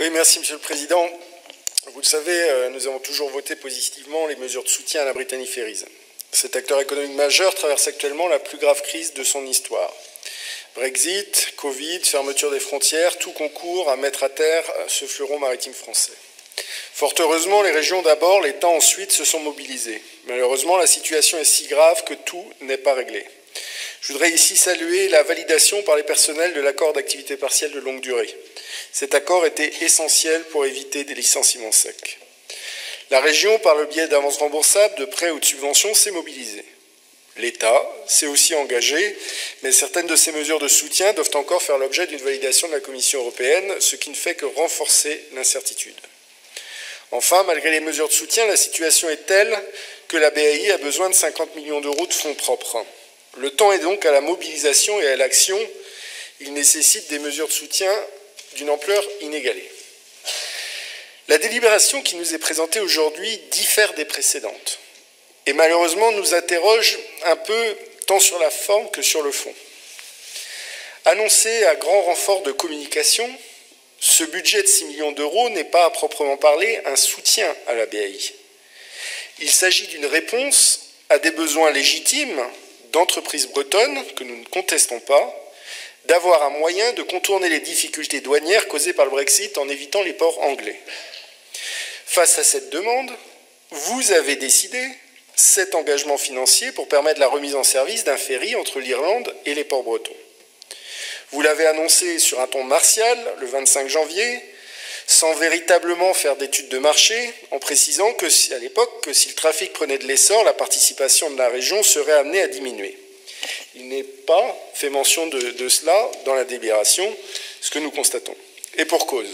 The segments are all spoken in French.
Oui, merci Monsieur le Président. Vous le savez, nous avons toujours voté positivement les mesures de soutien à la Brittany Ferries. Cet acteur économique majeur traverse actuellement la plus grave crise de son histoire. Brexit, Covid, fermeture des frontières, tout concourt à mettre à terre ce fleuron maritime français. Fort heureusement, les régions d'abord, l'État ensuite se sont mobilisés. Malheureusement, la situation est si grave que tout n'est pas réglé. Je voudrais ici saluer la validation par les personnels de l'accord d'activité partielle de longue durée. Cet accord était essentiel pour éviter des licenciements secs. La région, par le biais d'avances remboursables, de prêts ou de subventions, s'est mobilisée. L'État s'est aussi engagé, mais certaines de ces mesures de soutien doivent encore faire l'objet d'une validation de la Commission européenne, ce qui ne fait que renforcer l'incertitude. Enfin, malgré les mesures de soutien, la situation est telle que la BAI a besoin de 50 millions d'euros de fonds propres. Le temps est donc à la mobilisation et à l'action. Il nécessite des mesures de soutien d'une ampleur inégalée. La délibération qui nous est présentée aujourd'hui diffère des précédentes et malheureusement nous interroge un peu tant sur la forme que sur le fond. Annoncé à grand renfort de communication, ce budget de 6 millions d'euros n'est pas à proprement parler un soutien à la BAI. Il s'agit d'une réponse à des besoins légitimes d'entreprises bretonnes, que nous ne contestons pas, d'avoir un moyen de contourner les difficultés douanières causées par le Brexit en évitant les ports anglais. Face à cette demande, vous avez décidé cet engagement financier pour permettre la remise en service d'un ferry entre l'Irlande et les ports bretons. Vous l'avez annoncé sur un ton martial le 25 janvier, sans véritablement faire d'études de marché, en précisant à l'époque que si le trafic prenait de l'essor, la participation de la région serait amenée à diminuer. Il n'est pas fait mention de cela dans la délibération, ce que nous constatons. Et pour cause.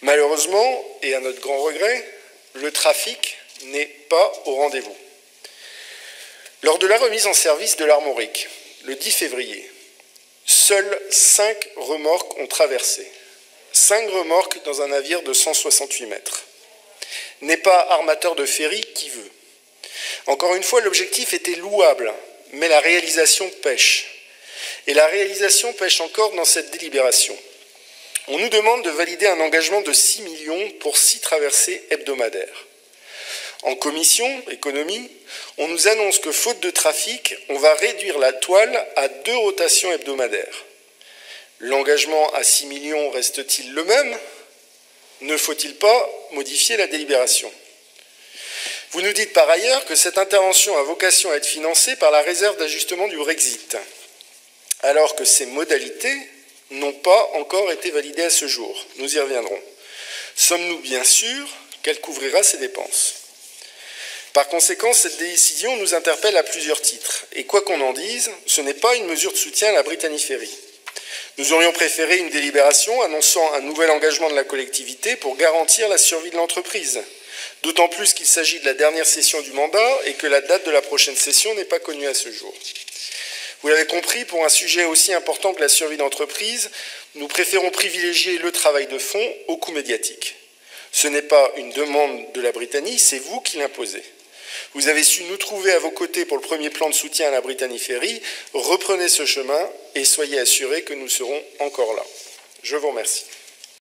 Malheureusement, et à notre grand regret, le trafic n'est pas au rendez-vous. Lors de la remise en service de l'Armorique, le 10 février, seules 5 remorques ont traversé. 5 remorques dans un navire de 168 mètres. N'est pas armateur de ferry qui veut. Encore une fois, l'objectif était louable, mais la réalisation pêche. Et la réalisation pêche encore dans cette délibération. On nous demande de valider un engagement de 6 millions pour 6 traversées hebdomadaires. En commission économie, on nous annonce que faute de trafic, on va réduire la toile à 2 rotations hebdomadaires. L'engagement à 6 millions reste-t-il le même? Ne faut-il pas modifier la délibération? Vous nous dites par ailleurs que cette intervention a vocation à être financée par la réserve d'ajustement du Brexit, alors que ces modalités n'ont pas encore été validées à ce jour. Nous y reviendrons. Sommes-nous bien sûrs qu'elle couvrira ces dépenses? Par conséquent, cette décision nous interpelle à plusieurs titres. Et quoi qu'on en dise, ce n'est pas une mesure de soutien à la Brittany Ferries. Nous aurions préféré une délibération annonçant un nouvel engagement de la collectivité pour garantir la survie de l'entreprise. D'autant plus qu'il s'agit de la dernière session du mandat et que la date de la prochaine session n'est pas connue à ce jour. Vous l'avez compris, pour un sujet aussi important que la survie d'entreprise, nous préférons privilégier le travail de fond au coût médiatique. Ce n'est pas une demande de la Brittany, c'est vous qui l'imposez. Vous avez su nous trouver à vos côtés pour le premier plan de soutien à la Brittany Ferries. Reprenez ce chemin et soyez assurés que nous serons encore là. Je vous remercie.